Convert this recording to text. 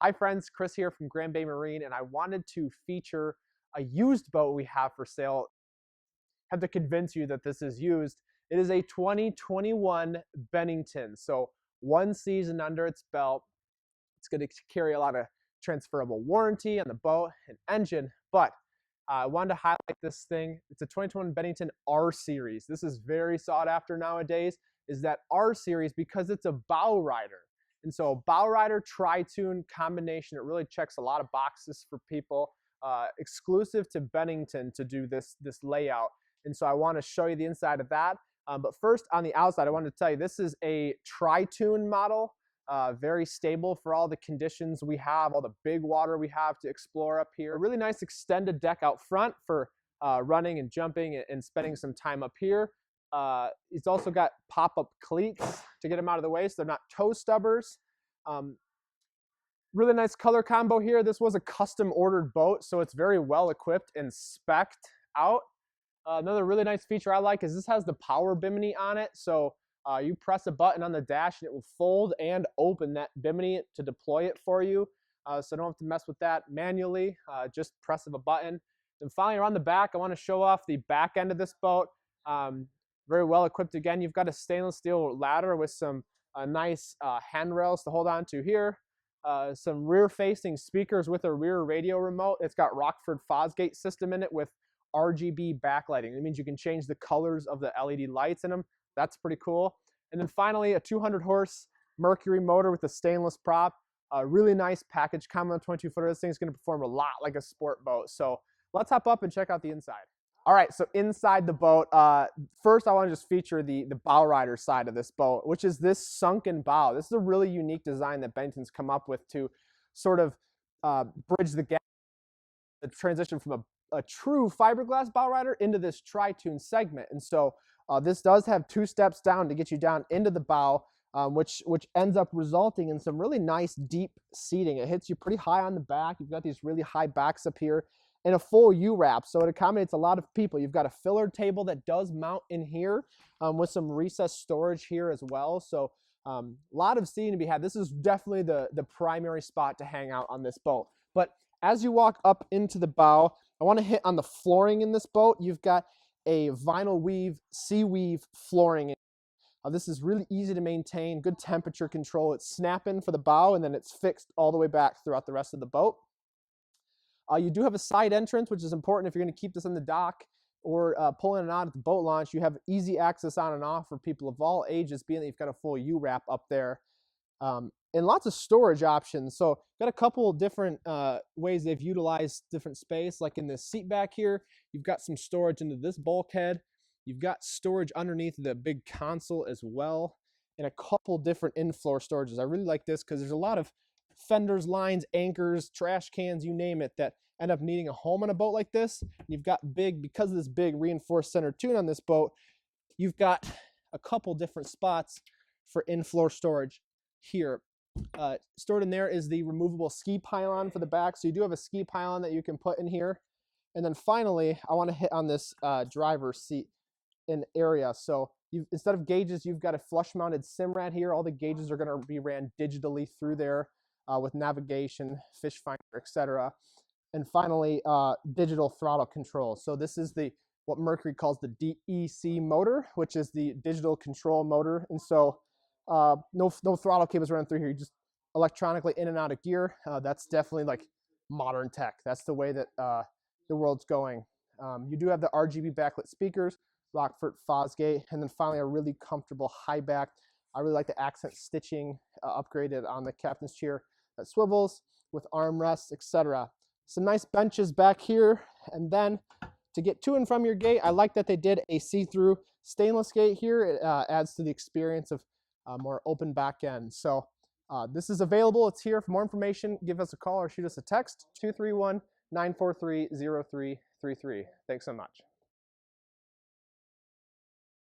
Hi friends, Chris here from Grand Bay Marine, and I wanted to feature a used boat we have for sale. I have to convince you that this is used. It is a 2021 Bennington, so 1 season under its belt. It's going to carry a lot of transferable warranty on the boat and engine, but I wanted to highlight this thing. It's a 2021 Bennington R Series. This is very sought after nowadays, is that R Series because it's a Bowrider. And so Bowrider tri-tune combination, it really checks a lot of boxes for people, exclusive to Bennington to do this layout. And so I want to show you the inside of that. But first on the outside, I wanted to tell you this is a tri-tune model, very stable for all the conditions we have, all the big water we have to explore up here. A really nice extended deck out front for running and jumping and spending some time up here. It's also got pop-up cleats to get them out of the way so they're not toe stubbers. Really nice color combo here. This was a custom ordered boat, so it's very well equipped and spec'd out. Another really nice feature I like is this has the power bimini on it. So you press a button on the dash and it will fold and open that bimini to deploy it for you. So don't have to mess with that manually, just press of a button. And finally, around the back, I want to show off the back end of this boat. Very well equipped again. You've got a stainless steel ladder with some nice handrails to hold on to here. Some rear facing speakers with a rear radio remote. It's got Rockford Fosgate system in it with RGB backlighting. It means you can change the colors of the LED lights in them. That's pretty cool. And then finally, a 200 horse Mercury motor with a stainless prop. Really nice package combo on 22 footer. This thing's going to perform a lot like a sport boat. So let's hop up and check out the inside. All right, so inside the boat, first I want to just feature the Bowrider side of this boat, which is this sunken bow. This is a really unique design that Bennington's come up with to sort of bridge the gap, the transition from a true fiberglass Bowrider into this tri-tune segment. And so this does have 2 steps down to get you down into the bow, which ends up resulting in some really nice deep seating. It hits you pretty high on the back. You've got these really high backs up here. And a full U-wrap, so it accommodates a lot of people. You've got a filler table that does mount in here with some recessed storage here as well. So a lot of seating to be had. This is definitely the primary spot to hang out on this boat. But as you walk up into the bow, I want to hit on the flooring in this boat. You've got a vinyl weave, sea weave flooring. This is really easy to maintain, good temperature control. It's snap-in for the bow, and then it's fixed all the way back throughout the rest of the boat. You do have a side entrance, which is important if you're going to keep this on the dock or pulling it out at the boat launch. You have easy access on and off for people of all ages, being that you've got a full U-wrap up there. And lots of storage options. So got a couple different ways they've utilized different space. Like in this seat back here, you've got some storage into this bulkhead. You've got storage underneath the big console as well, and a couple different in-floor storages. I really like this because there's a lot of fenders, lines, anchors, trash cans, you name it, that end up needing a home on a boat like this. You've got because of this big reinforced center tune on this boat, you've got a couple different spots for in-floor storage here. Stored in there is the removable ski pylon for the back. So you do have a ski pylon that you can put in here. And then finally, I want to hit on this driver's seat in area. So instead of gauges, you've got a flush mounted Simrad here. All the gauges are going to be ran digitally through there. With navigation, fish finder, etc. And finally, digital throttle control. So this is what Mercury calls the DEC motor, which is the digital control motor. And so no throttle cables running through here. You just electronically in and out of gear. That's definitely like modern tech. That's the way that the world's going. You do have the RGB backlit speakers, Rockford Fosgate, and then finally a really comfortable high back. I really like the accent stitching upgraded on the captain's chair that swivels with armrests, etc. Some nice benches back here. And then to get to and from your gate, I like that they did a see-through stainless gate here. It adds to the experience of more open back end. So this is available. It's here. For more information, give us a call or shoot us a text, 231-943-0333. Thanks so much.